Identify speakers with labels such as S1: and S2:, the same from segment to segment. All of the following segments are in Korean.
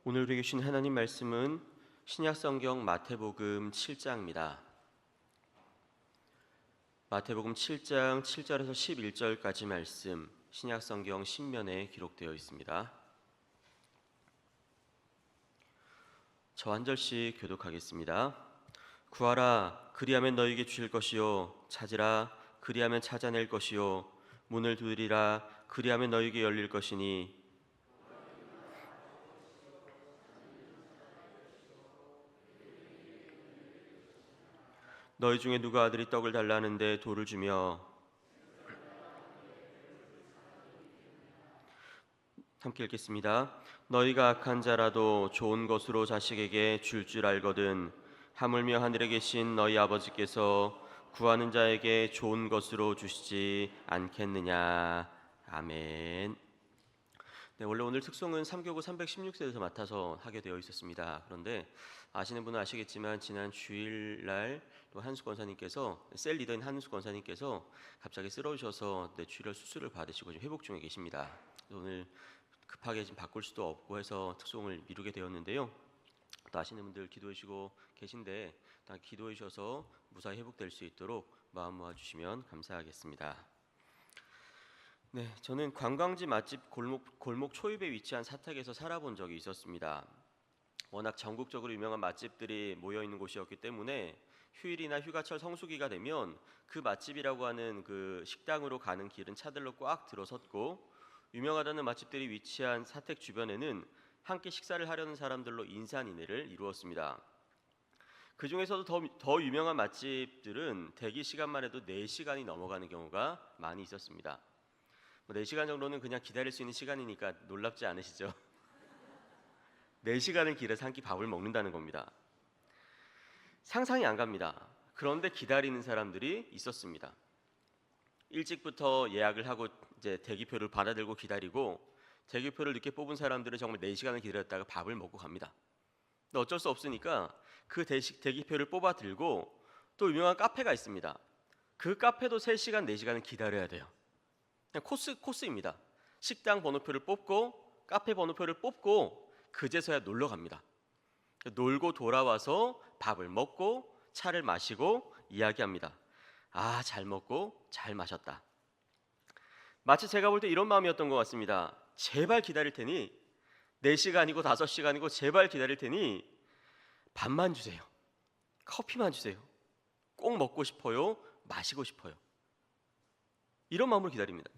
S1: 오늘 우리에게 주신 하나님 말씀은 신약성경 마태복음 7장입니다. 마태복음 7장 7절에서 11절까지 말씀, 신약성경 신면에 기록되어 있습니다. 저 한 절씩 교독하겠습니다. 구하라, 그리하면 너희에게 주실 것이요, 찾으라, 그리하면 찾아낼 것이요, 문을 두드리라, 그리하면 너희에게 열릴 것이니 너희 중에 누가 아들이 떡을 달라는데 돌을 주며, 함께 읽겠습니다. 너희가 악한 자라도 좋은 것으로 자식에게 줄 알거든 하물며 하늘에 계신 너희 아버지께서 구하는 자에게 좋은 것으로 주시지 않겠느냐. 아멘. 네, 원래 오늘 특송은 3교구 316세에서 맡아서 하게 되어 있었습니다. 그런데 아시는 분은 아시겠지만 지난 주일날 또 한수 권사님께서, 셀 리더인 한수 권사님께서 갑자기 쓰러지셔서 뇌출혈 수술을 받으시고 지금 회복 중에 계십니다. 오늘 급하게 지금 바꿀 수도 없고 해서 특송을 미루게 되었는데요. 또 아시는 분들 기도해 주시고 계신데 기도해 주셔서 무사히 회복될 수 있도록 마음 모아 주시면 감사하겠습니다. 네, 저는 관광지 맛집 골목 초입에 위치한 사택에서 살아본 적이 있었습니다. 워낙 전국적으로 유명한 맛집들이 모여 있는 곳이었기 때문에 휴일이나 휴가철 성수기가 되면 그 맛집이라고 하는 그 식당으로 가는 길은 차들로 꽉 들어섰고, 유명하다는 맛집들이 위치한 사택 주변에는 함께 식사를 하려는 사람들로 인산인해를 이루었습니다. 그 중에서도 더 유명한 맛집들은 대기 시간만 해도 4시간이 넘어가는 경우가 많이 있었습니다. 4시간 정도는 그냥 기다릴 수 있는 시간이니까 놀랍지 않으시죠? 4시간을 길에서 한 끼 밥을 먹는다는 겁니다. 상상이 안 갑니다. 그런데 기다리는 사람들이 있었습니다. 일찍부터 예약을 하고 이제 대기표를 받아들고 기다리고, 대기표를 늦게 뽑은 사람들은 정말 4시간을 기다렸다가 밥을 먹고 갑니다. 근데 어쩔 수 없으니까 그 대기표를 뽑아 들고 또 유명한 카페가 있습니다. 그 카페도 3시간, 4시간을 기다려야 돼요. 그냥 코스입니다. 식당 번호표를 뽑고 카페 번호표를 뽑고 그제서야 놀러 갑니다. 놀고 돌아와서 밥을 먹고 차를 마시고 이야기합니다. 아, 잘 먹고 잘 마셨다. 마치 제가 볼 때 이런 마음이었던 것 같습니다. 제발 기다릴 테니 4시간이고 5시간이고 제발 기다릴 테니 밥만 주세요. 커피만 주세요. 꼭 먹고 싶어요. 마시고 싶어요. 이런 마음으로 기다립니다.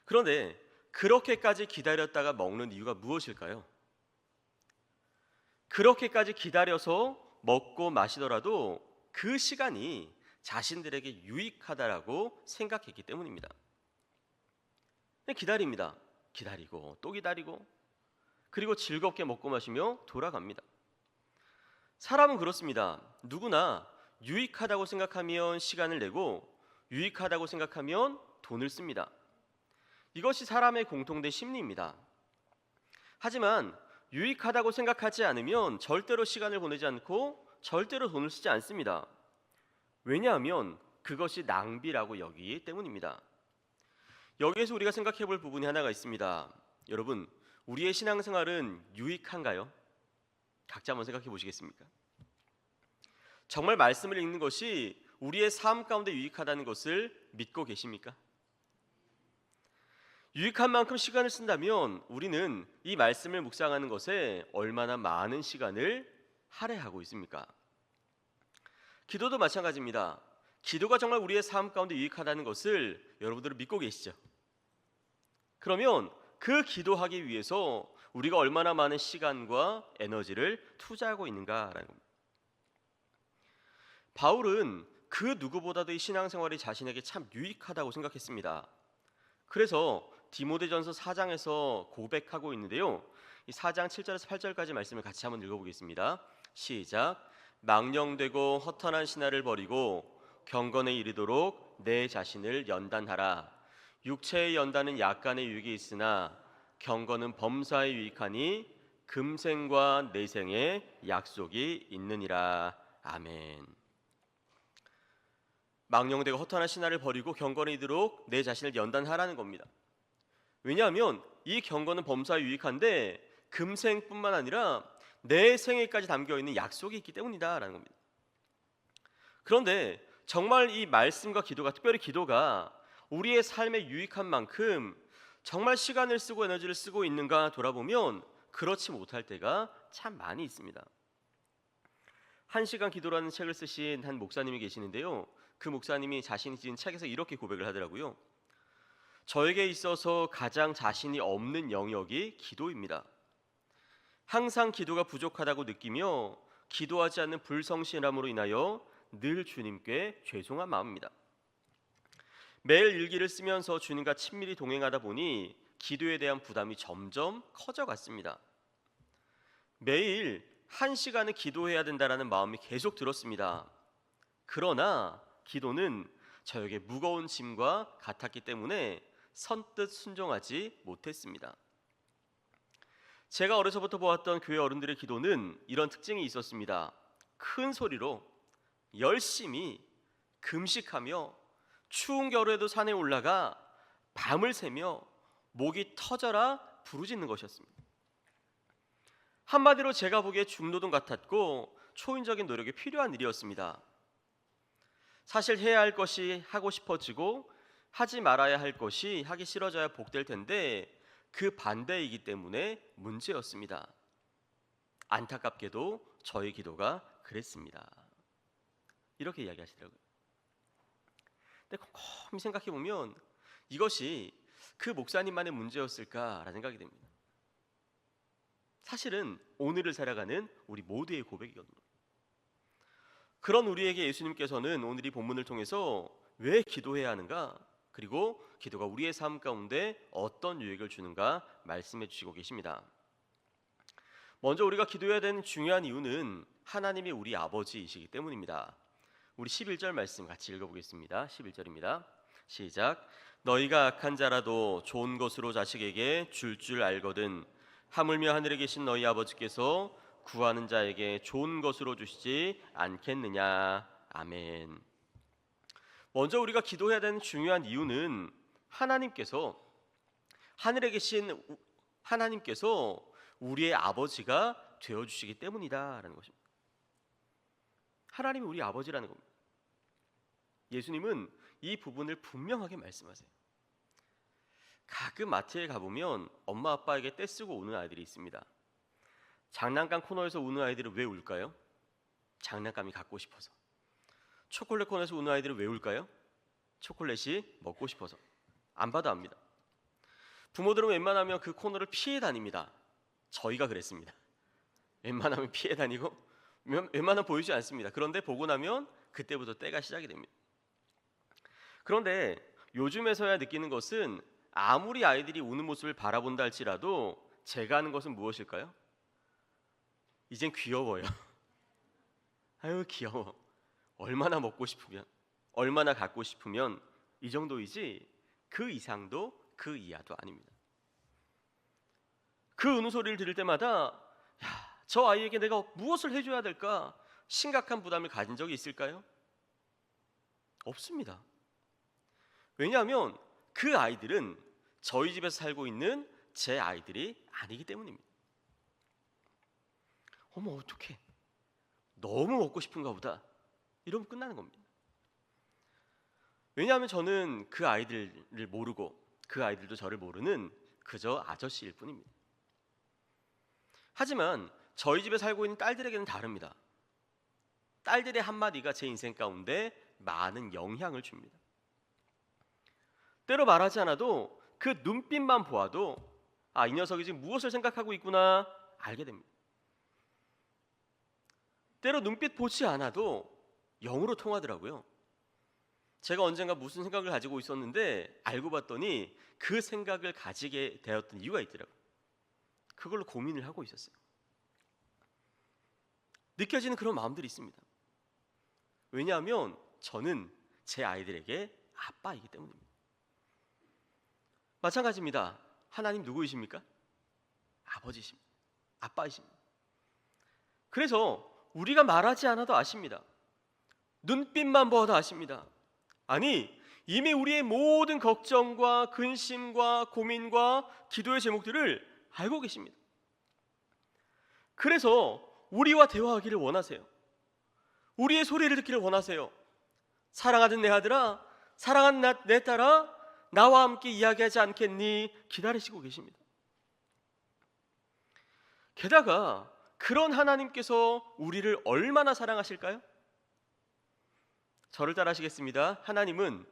S1: 그런데 그렇게까지 기다렸다가 먹는 이유가 무엇일까요? 그렇게까지 기다려서 먹고 마시더라도 그 시간이 자신들에게 유익하다라고 생각했기 때문입니다. 기다립니다. 기다리고 또 기다리고, 그리고 즐겁게 먹고 마시며 돌아갑니다. 사람은 그렇습니다. 누구나 유익하다고 생각하면 시간을 내고 유익하다고 생각하면 돈을 씁니다. 이것이 사람의 공통된 심리입니다. 하지만 유익하다고 생각하지 않으면 절대로 시간을 보내지 않고 절대로 돈을 쓰지 않습니다. 왜냐하면 그것이 낭비라고 여기기 때문입니다. 여기에서 우리가 생각해 볼 부분이 하나가 있습니다. 여러분, 우리의 신앙생활은 유익한가요? 각자 한번 생각해 보시겠습니까? 정말 말씀을 읽는 것이 우리의 삶 가운데 유익하다는 것을 믿고 계십니까? 유익한 만큼 시간을 쓴다면 우리는 이 말씀을 묵상하는 것에 얼마나 많은 시간을 할애하고 있습니까? 기도도 마찬가지입니다. 기도가 정말 우리의 삶 가운데 유익하다는 것을 여러분들은 믿고 계시죠? 그러면 그 기도하기 위해서 우리가 얼마나 많은 시간과 에너지를 투자하고 있는가라는 겁니다. 바울은 그 누구보다도 이 신앙생활이 자신에게 참 유익하다고 생각했습니다. 그래서 디모데전서 4장에서 고백하고 있는데요, 이 4장 7절에서 8절까지 말씀을 같이 한번 읽어보겠습니다. 시작. 망령되고 허탄한 신화를 버리고 경건에 이르도록 내 자신을 연단하라. 육체의 연단은 약간의 유익이 있으나 경건은 범사에 유익하니 금생과 내생의 약속이 있느니라. 아멘. 망령되고 허탄한 신화를 버리고 경건에 이르도록 내 자신을 연단하라는 겁니다. 왜냐하면 이 경건은 범사에 유익한데 금생뿐만 아니라 내 생애까지 담겨 있는 약속이 있기 때문이다라는 겁니다. 그런데 정말 이 말씀과 기도가, 특별히 기도가 우리의 삶에 유익한 만큼 정말 시간을 쓰고 에너지를 쓰고 있는가 돌아보면 그렇지 못할 때가 참 많이 있습니다. 1시간 기도라는 책을 쓰신 한 목사님이 계시는데요. 그 목사님이 자신이 지은 책에서 이렇게 고백을 하더라고요. 저에게 있어서 가장 자신이 없는 영역이 기도입니다. 항상 기도가 부족하다고 느끼며 기도하지 않는 불성실함으로 인하여 늘 주님께 죄송한 마음입니다. 매일 일기를 쓰면서 주님과 친밀히 동행하다 보니 기도에 대한 부담이 점점 커져갔습니다. 매일 1시간은 기도해야 된다는 마음이 계속 들었습니다. 그러나 기도는 저에게 무거운 짐과 같았기 때문에 선뜻 순종하지 못했습니다. 제가 어려서부터 보았던 교회 어른들의 기도는 이런 특징이 있었습니다. 큰 소리로 열심히 금식하며 추운 겨울에도 산에 올라가 밤을 새며 목이 터져라 부르짖는 것이었습니다. 한마디로 제가 보기에 중노동 같았고 초인적인 노력이 필요한 일이었습니다. 사실 해야 할 것이 하고 싶어지고 하지 말아야 할 것이 하기 싫어져야 복될 텐데 그 반대이기 때문에 문제였습니다. 안타깝게도 저의 기도가 그랬습니다. 이렇게 이야기하시더라고요. 근데 곰곰이 생각해 보면 이것이 그 목사님만의 문제였을까라는 생각이 됩니다. 사실은 오늘을 살아가는 우리 모두의 고백이거든요. 그런 우리에게 예수님께서는 오늘 이 본문을 통해서 왜 기도해야 하는가, 그리고 기도가 우리의 삶 가운데 어떤 유익을 주는가 말씀해 주시고 계십니다. 먼저 우리가 기도해야 되는 중요한 이유는 하나님이 우리 아버지이시기 때문입니다. 우리 11절 말씀 같이 읽어보겠습니다. 11절입니다. 시작. 너희가 악한 자라도 좋은 것으로 자식에게 줄 알거든 하물며 하늘에 계신 너희 아버지께서 구하는 자에게 좋은 것으로 주시지 않겠느냐. 아멘. 먼저 우리가 기도해야 되는 중요한 이유는 하나님께서, 하늘에 계신 하나님께서 우리의 아버지가 되어주시기 때문이다라는 것입니다. 하나님이 우리 아버지라는 겁니다. 예수님은 이 부분을 분명하게 말씀하세요. 가끔 마트에 가보면 엄마 아빠에게 떼쓰고 우는 아이들이 있습니다. 장난감 코너에서 우는 아이들은 왜 울까요? 장난감이 갖고 싶어서. 초콜릿 코너에서 우는 아이들은 왜 울까요? 초콜릿이 먹고 싶어서. 안 봐도 압니다. 부모들은 웬만하면 그 코너를 피해 다닙니다. 저희가 그랬습니다. 웬만하면 피해 다니고 웬만하면 보이지 않습니다. 그런데 보고 나면 그때부터 때가 시작이 됩니다. 그런데 요즘에서야 느끼는 것은 아무리 아이들이 우는 모습을 바라본다 할지라도 제가 하는 것은 무엇일까요? 이젠 귀여워요. 아유 귀여워. 얼마나 먹고 싶으면, 얼마나 갖고 싶으면 이 정도이지 그 이상도 그 이하도 아닙니다. 그 우는 소리를 들을 때마다 저 아이에게 내가 무엇을 해줘야 될까 심각한 부담을 가진 적이 있을까요? 없습니다. 왜냐하면 그 아이들은 저희 집에서 살고 있는 제 아이들이 아니기 때문입니다. 어머 어떡해, 너무 먹고 싶은가 보다, 이러면 끝나는 겁니다. 왜냐하면 저는 그 아이들을 모르고 그 아이들도 저를 모르는 그저 아저씨일 뿐입니다. 하지만 저희 집에 살고 있는 딸들에게는 다릅니다. 딸들의 한마디가 제 인생 가운데 많은 영향을 줍니다. 때로 말하지 않아도 그 눈빛만 보아도 이 녀석이 지금 무엇을 생각하고 있구나 알게 됩니다. 때로 눈빛 보지 않아도 영으로 통하더라고요. 제가 언젠가 무슨 생각을 가지고 있었는데 알고 봤더니 그 생각을 가지게 되었던 이유가 있더라고요. 그걸로 고민을 하고 있었어요. 느껴지는 그런 마음들이 있습니다. 왜냐하면 저는 제 아이들에게 아빠이기 때문입니다. 마찬가지입니다. 하나님 누구이십니까? 아버지십니다. 아빠이십니다. 그래서 우리가 말하지 않아도 아십니다. 눈빛만 보아도 아십니다. 아니, 이미 우리의 모든 걱정과 근심과 고민과 기도의 제목들을 알고 계십니다. 그래서 우리와 대화하기를 원하세요. 우리의 소리를 듣기를 원하세요. 사랑하는 내 아들아, 사랑하는 내 딸아, 나와 함께 이야기하지 않겠니? 기다리시고 계십니다. 게다가 그런 하나님께서 우리를 얼마나 사랑하실까요? 저를 따라하시겠습니다. 하나님은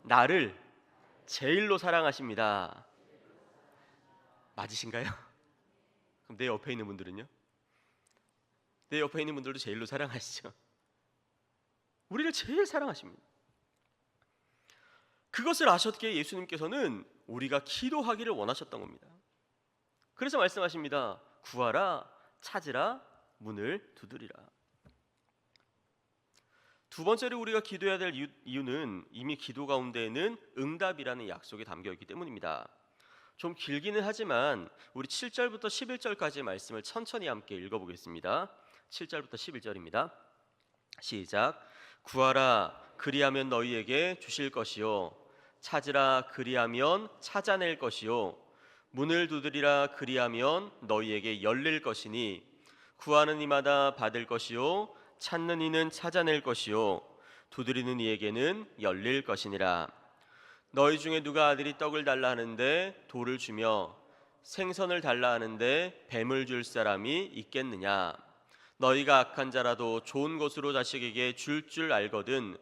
S1: 나를 제일로 사랑하십니다. 맞으신가요? 그럼 내 옆에 있는 분들은요? 내 옆에 있는 분들도 제일로 사랑하시죠? 우리를 제일 사랑하십니다. 그것을 아셨기에 예수님께서는 우리가 기도하기를 원하셨던 겁니다. 그래서 말씀하십니다. 구하라, 찾으라, 문을 두드리라. 두 번째로 우리가 기도해야 될 이유는 이미 기도 가운데에는 응답이라는 약속이 담겨 있기 때문입니다. 좀 길기는 하지만 우리 7절부터 11절까지의 말씀을 천천히 함께 읽어보겠습니다. 7절부터 11절입니다. 시작. 구하라, 그리하면 너희에게 주실 것이요, 찾으라, 그리하면 찾아낼 것이요, 문을 두드리라, 그리하면 너희에게 열릴 것이니 구하는 이마다 받을 것이요, 찾는 이는 찾아낼 것이요, 두드리는 이에게는 열릴 것이니라. 너희 중에 누가 아들이 떡을 달라 하는데 돌을 주며 생선을 달라 하는데 뱀을 줄 사람이 있겠느냐? 너희가 악한 자라도 좋은 것으로 자식에게 줄 알거든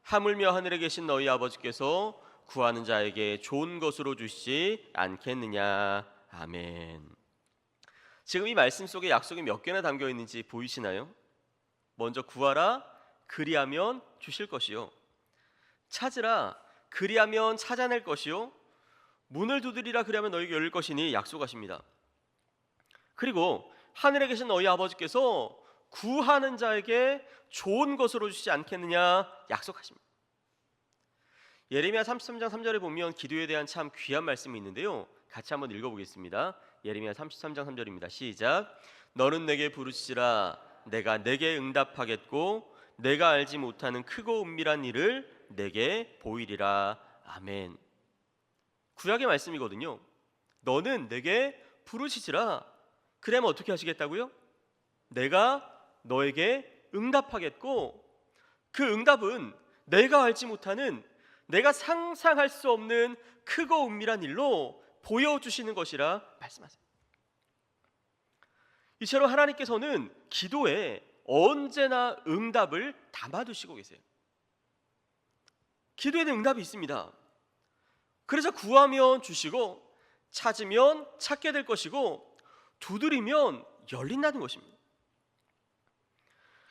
S1: 하물며 하늘에 계신 너희 아버지께서 구하는 자에게 좋은 것으로 주시지 않겠느냐. 아멘. 지금 이 말씀 속에 약속이 몇 개나 담겨 있는지 보이시나요? 먼저 구하라, 그리하면 주실 것이요, 찾으라, 그리하면 찾아낼 것이요, 문을 두드리라, 그리하면 너희에게 열릴 것이니 약속하십니다. 그리고 하늘에 계신 너희 아버지께서 구하는 자에게 좋은 것으로 주시지 않겠느냐 약속하십니다. 예레미야 33장 3절에 보면 기도에 대한 참 귀한 말씀이 있는데요, 같이 한번 읽어보겠습니다. 예레미야 33장 3절입니다. 시작. 너는 내게 부르시라, 내가 내게 응답하겠고 내가 알지 못하는 크고 은밀한 일을 내게 보이리라. 아멘. 구약의 말씀이거든요. 너는 내게 부르시지라. 그러면 어떻게 하시겠다고요? 내가 너에게 응답하겠고 그 응답은 내가 알지 못하는, 내가 상상할 수 없는 크고 은밀한 일로 보여주시는 것이라 말씀하세요. 이처럼 하나님께서는 기도에 언제나 응답을 담아두시고 계세요. 기도에는 응답이 있습니다. 그래서 구하면 주시고 찾으면 찾게 될 것이고 두드리면 열린다는 것입니다.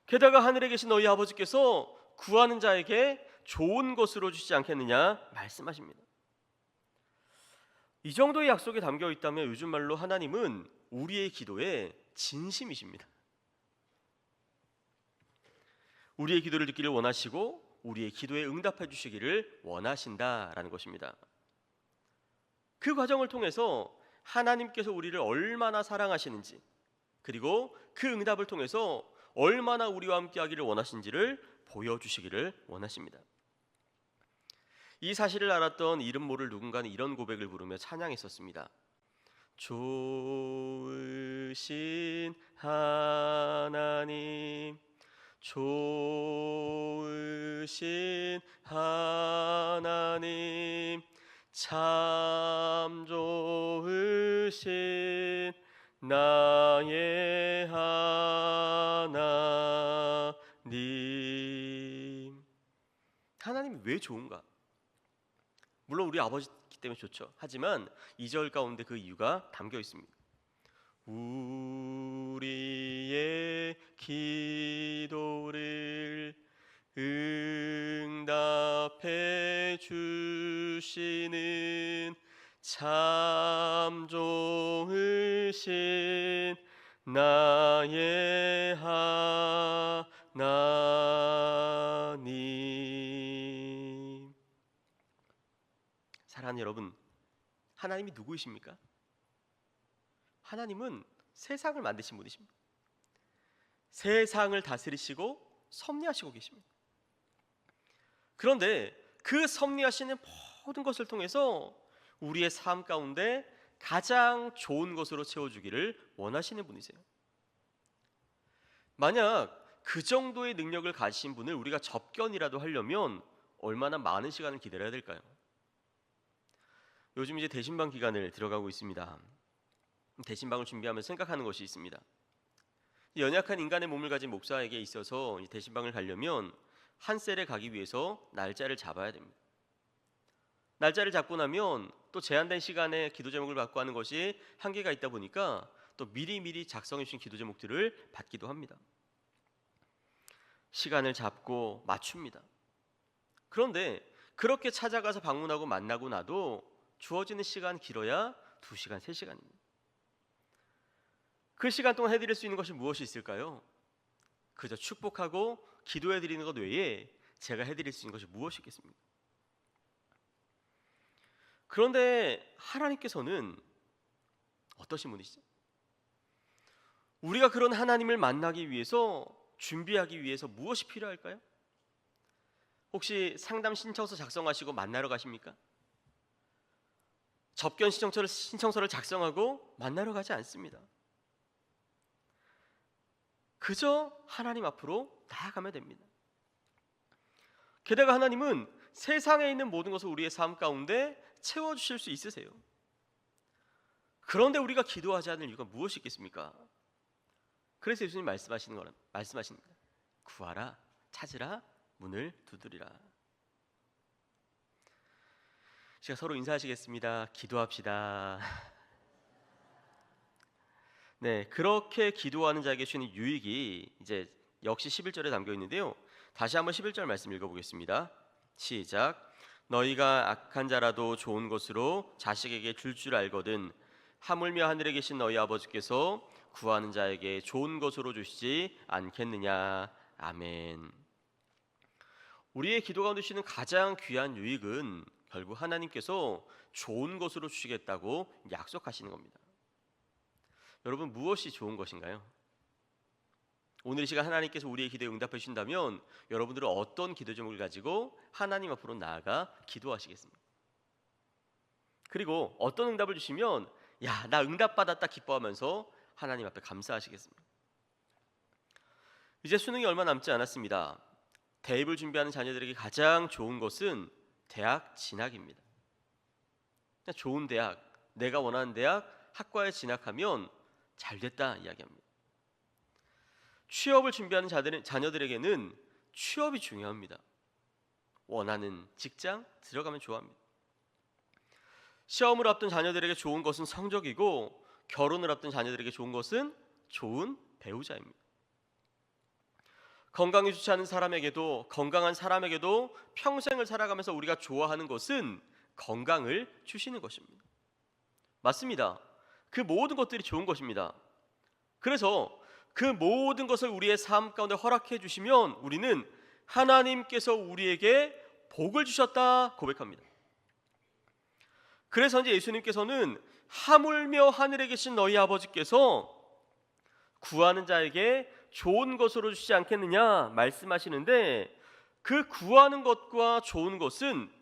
S1: 게다가 하늘에 계신 너희 아버지께서 구하는 자에게 좋은 것으로 주시지 않겠느냐 말씀하십니다. 이 정도의 약속이 담겨 있다면 요즘 말로 하나님은 우리의 기도에 진심이십니다. 우리의 기도를 듣기를 원하시고 우리의 기도에 응답해 주시기를 원하신다라는 것입니다. 그 과정을 통해서 하나님께서 우리를 얼마나 사랑하시는지, 그리고 그 응답을 통해서 얼마나 우리와 함께하기를 원하신지를 보여주시기를 원하십니다. 이 사실을 알았던 이름 모를 누군가는 이런 고백을 부르며 찬양했었습니다. 좋으신 하나님, 좋으신 하나님, 참 좋으신 나의 하나님. 하나님이 왜 좋은가? 물론 우리 아버지이기 때문에 좋죠. 하지만 2절 가운데 그 이유가 담겨 있습니다. 우리의 기도를 응답해 주시는 참 좋으신 나의 하나님. 사랑하는 여러분, 하나님이 누구이십니까? 하나님은 세상을 만드신 분이십니다. 세상을 다스리시고 섭리하시고 계십니다. 그런데 그 섭리하시는 모든 것을 통해서 우리의 삶 가운데 가장 좋은 것으로 채워주기를 원하시는 분이세요. 만약 그 정도의 능력을 가지신 분을 우리가 접견이라도 하려면 얼마나 많은 시간을 기다려야 될까요? 요즘 이제 대신방 기간을 들어가고 있습니다. 대신방을 준비하면서 생각하는 것이 있습니다. 연약한 인간의 몸을 가진 목사에게 있어서 이 대신방을 가려면 한 셀에 가기 위해서 날짜를 잡아야 됩니다. 날짜를 잡고 나면 또 제한된 시간에 기도 제목을 받고 하는 것이 한계가 있다 보니까 또 미리미리 작성해 주신 기도 제목들을 받기도 합니다. 시간을 잡고 맞춥니다. 그런데 그렇게 찾아가서 방문하고 만나고 나도 주어지는 시간 길어야 2시간, 3시간입니다. 그 시간 동안 해드릴 수 있는 것이 무엇이 있을까요? 그저 축복하고 기도해드리는 것 외에 제가 해드릴 수 있는 것이 무엇이 있겠습니까? 그런데 하나님께서는 어떠신 분이시죠? 우리가 그런 하나님을 만나기 위해서, 준비하기 위해서 무엇이 필요할까요? 혹시 상담 신청서 작성하시고 만나러 가십니까? 접견 신청서를 작성하고 만나러 가지 않습니다. 그저 하나님 앞으로 나아가면 됩니다. 게다가 하나님은 세상에 있는 모든 것을 우리의 삶 가운데 채워주실 수 있으세요. 그런데 우리가 기도하지 않을 이유가 무엇이 있겠습니까? 그래서 예수님 말씀하십니다. 구하라, 찾으라, 문을 두드리라. 제가 서로 인사하시겠습니다. 기도합시다. 네, 그렇게 기도하는 자에게 주는 유익이 이제 역시 11절에 담겨 있는데요. 다시 한번 11절 말씀 읽어보겠습니다. 시작. 너희가 악한 자라도 좋은 것으로 자식에게 줄 알거든 하물며 하늘에 계신 너희 아버지께서 구하는 자에게 좋은 것으로 주시지 않겠느냐. 아멘. 우리의 기도 가운데 주시는 가장 귀한 유익은 결국 하나님께서 좋은 것으로 주시겠다고 약속하시는 겁니다. 여러분, 무엇이 좋은 것인가요? 오늘 이 시간 하나님께서 우리의 기도에 응답해 주신다면 여러분들은 어떤 기도 제목을 가지고 하나님 앞으로 나아가 기도하시겠습니까? 그리고 어떤 응답을 주시면 야, 나 응답받았다 기뻐하면서 하나님 앞에 감사하시겠습니까? 이제 수능이 얼마 남지 않았습니다. 대입을 준비하는 자녀들에게 가장 좋은 것은 대학 진학입니다. 좋은 대학, 내가 원하는 대학, 학과에 진학하면 잘됐다 이야기합니다. 취업을 준비하는 자녀들에게는 취업이 중요합니다. 원하는 직장 들어가면 좋아합니다. 시험을 앞둔 자녀들에게 좋은 것은 성적이고 결혼을 앞둔 자녀들에게 좋은 것은 좋은 배우자입니다. 건강이 좋지 않은 사람에게도 건강한 사람에게도 평생을 살아가면서 우리가 좋아하는 것은 건강을 주시는 것입니다. 맞습니다. 그 모든 것들이 좋은 것입니다. 그래서 그 모든 것을 우리의 삶 가운데 허락해 주시면 우리는 하나님께서 우리에게 복을 주셨다 고백합니다. 그래서 이제 예수님께서는 하물며 하늘에 계신 너희 아버지께서 구하는 자에게 좋은 것으로 주시지 않겠느냐 말씀하시는데, 그 구하는 것과 좋은 것은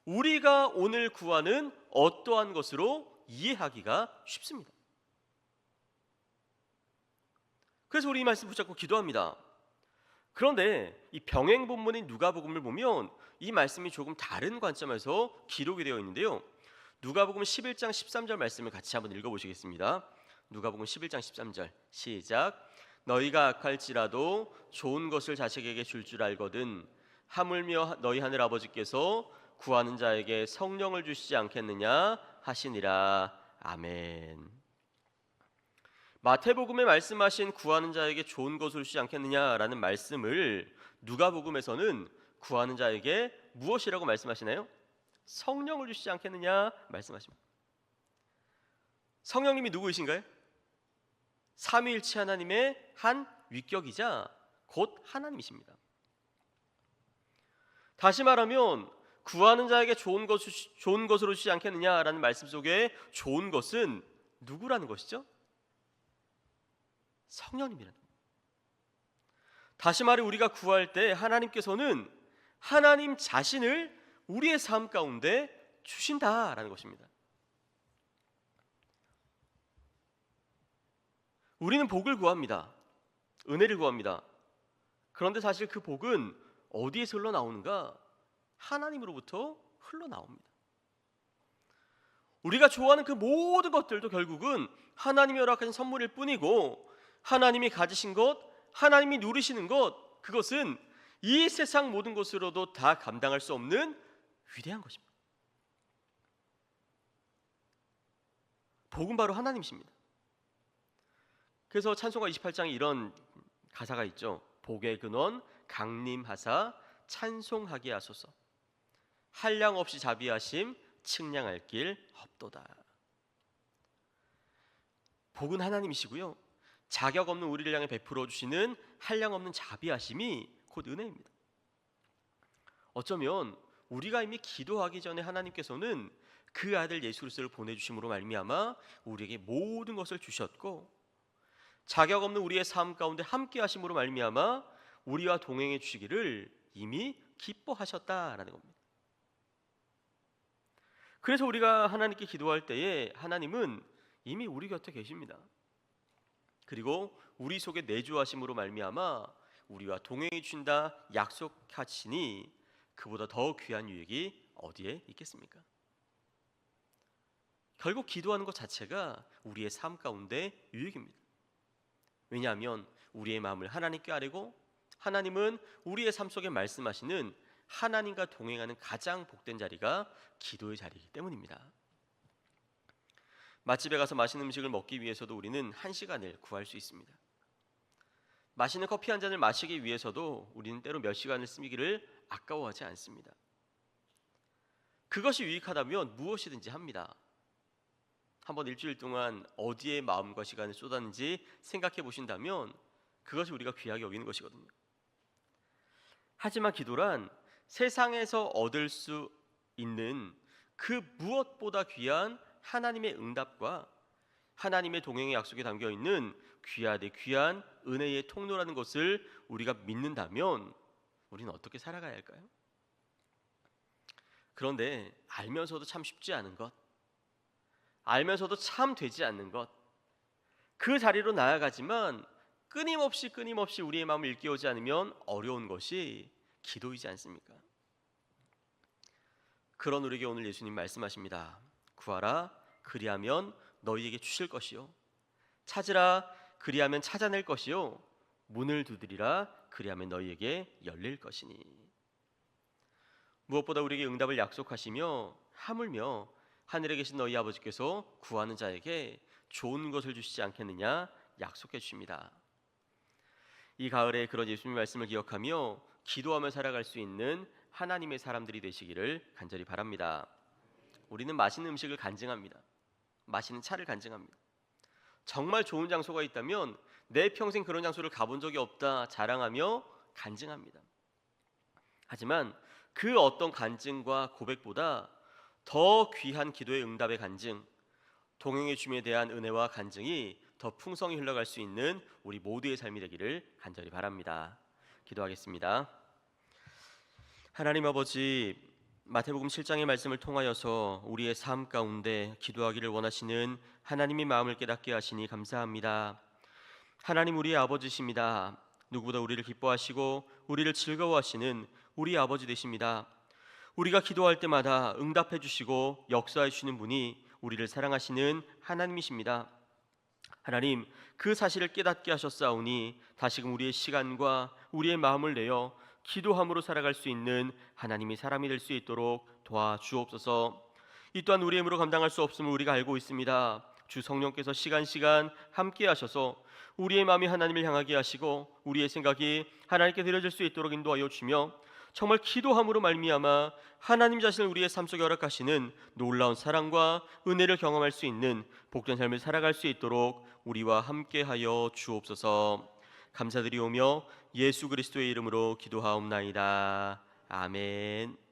S1: 우리가 오늘 구하는 어떠한 것으로 이해하기가 쉽습니다. 그래서 우리 이 말씀 붙잡고 기도합니다. 그런데 이 병행 본문인 누가복음을 보면 이 말씀이 조금 다른 관점에서 기록이 되어 있는데요. 누가복음 11장 13절 말씀을 같이 한번 읽어보시겠습니다. 누가복음 11장 13절 시작. 너희가 악할지라도 좋은 것을 자식에게 줄 알거든 하물며 너희 하늘 아버지께서 구하는 자에게 성령을 주시지 않겠느냐 하시니라. 아멘. 마태복음에 말씀하신 구하는 자에게 좋은 것을 주시지 않겠느냐라는 말씀을 누가복음에서는 구하는 자에게 무엇이라고 말씀하시나요? 성령을 주시지 않겠느냐 말씀하십니다. 성령님이 누구이신가요? 삼위일체 하나님의 한 위격이자 곧 하나님이십니다. 다시 말하면 구하는 자에게 좋은 것으로 주시지 않겠느냐라는 말씀 속에 좋은 것은 누구라는 것이죠? 성령님이라는 겁니다. 다시 말해 우리가 구할 때 하나님께서는 하나님 자신을 우리의 삶 가운데 주신다라는 것입니다. 우리는 복을 구합니다. 은혜를 구합니다. 그런데 사실 그 복은 어디에서 흘러나오는가? 하나님으로부터 흘러나옵니다. 우리가 좋아하는 그 모든 것들도 결국은 하나님이 허락하신 선물일 뿐이고, 하나님이 가지신 것, 하나님이 누리시는 것, 그것은 이 세상 모든 것으로도 다 감당할 수 없는 위대한 것입니다. 복은 바로 하나님이십니다. 그래서 찬송가 28장에 이런 가사가 있죠. 복의 근원 강림하사 찬송하게 하소서. 한량 없이 자비하심 측량할 길 없도다. 복은 하나님이시고요, 자격 없는 우리를 향해 베풀어 주시는 한량 없는 자비하심이 곧 은혜입니다. 어쩌면 우리가 이미 기도하기 전에 하나님께서는 그 아들 예수 그리스도를 보내주심으로 말미암아 우리에게 모든 것을 주셨고, 자격 없는 우리의 삶 가운데 함께 하심으로 말미암아 우리와 동행해 주시기를 이미 기뻐하셨다라는 겁니다. 그래서 우리가 하나님께 기도할 때에 하나님은 이미 우리 곁에 계십니다. 그리고 우리 속에 내주하심으로 말미암아 우리와 동행해 주신다 약속하시니 그보다 더 귀한 유익이 어디에 있겠습니까? 결국 기도하는 것 자체가 우리의 삶 가운데 유익입니다. 왜냐하면 우리의 마음을 하나님께 아뢰고, 하나님은 우리의 삶 속에 말씀하시는 하나님과 동행하는 가장 복된 자리가 기도의 자리이기 때문입니다. 맛집에 가서 맛있는 음식을 먹기 위해서도 우리는 1시간을 구할 수 있습니다. 맛있는 커피 한 잔을 마시기 위해서도 우리는 때로 몇 시간을 쓰기를 아까워하지 않습니다. 그것이 유익하다면 무엇이든지 합니다. 한번 일주일 동안 어디에 마음과 시간을 쏟았는지 생각해 보신다면 그것이 우리가 귀하게 여기는 것이거든요. 하지만 기도란 세상에서 얻을 수 있는 그 무엇보다 귀한 하나님의 응답과 하나님의 동행의 약속에 담겨 있는 귀하되 귀한 은혜의 통로라는 것을 우리가 믿는다면 우리는 어떻게 살아가야 할까요? 그런데 알면서도 참 쉽지 않은 것, 알면서도 참 되지 않는 것, 그 자리로 나아가지만 끊임없이 우리의 마음을 일깨우지 않으면 어려운 것이 기도이지 않습니까? 그런 우리에게 오늘 예수님 말씀하십니다. 구하라 그리하면 너희에게 주실 것이요, 찾으라 그리하면 찾아낼 것이요, 문을 두드리라 그리하면 너희에게 열릴 것이니. 무엇보다 우리에게 응답을 약속하시며 하물며 하늘에 계신 너희 아버지께서 구하는 자에게 좋은 것을 주시지 않겠느냐 약속해 주십니다. 이 가을에 그런 예수님의 말씀을 기억하며 기도하며 살아갈 수 있는 하나님의 사람들이 되시기를 간절히 바랍니다. 우리는 맛있는 음식을 간증합니다. 맛있는 차를 간증합니다. 정말 좋은 장소가 있다면 내 평생 그런 장소를 가본 적이 없다 자랑하며 간증합니다. 하지만 그 어떤 간증과 고백보다 더 귀한 기도의 응답의 간증, 동행의 주님에 대한 은혜와 간증이 더 풍성히 흘러갈 수 있는 우리 모두의 삶이 되기를 간절히 바랍니다. 기도하겠습니다. 하나님 아버지, 마태복음 7장의 말씀을 통하여서 우리의 삶 가운데 기도하기를 원하시는 하나님의 마음을 깨닫게 하시니 감사합니다. 하나님 우리의 아버지십니다. 누구보다 우리를 기뻐하시고 우리를 즐거워하시는 우리 아버지 되십니다. 우리가 기도할 때마다 응답해 주시고 역사해 주시는 분이 우리를 사랑하시는 하나님이십니다. 하나님, 그 사실을 깨닫게 하셨사오니 다시금 우리의 시간과 우리의 마음을 내어 기도함으로 살아갈 수 있는 하나님의 사람이 될 수 있도록 도와주옵소서. 이 또한 우리의 힘으로 감당할 수 없음을 우리가 알고 있습니다. 주 성령께서 시간 함께 하셔서 우리의 마음이 하나님을 향하게 하시고 우리의 생각이 하나님께 드려질 수 있도록 인도하여 주며, 정말 기도함으로 말미암아 하나님 자신을 우리의 삶 속에 허락하시는 놀라운 사랑과 은혜를 경험할 수 있는 복된 삶을 살아갈 수 있도록 우리와 함께하여 주옵소서. 감사드리오며 예수 그리스도의 이름으로 기도하옵나이다. 아멘.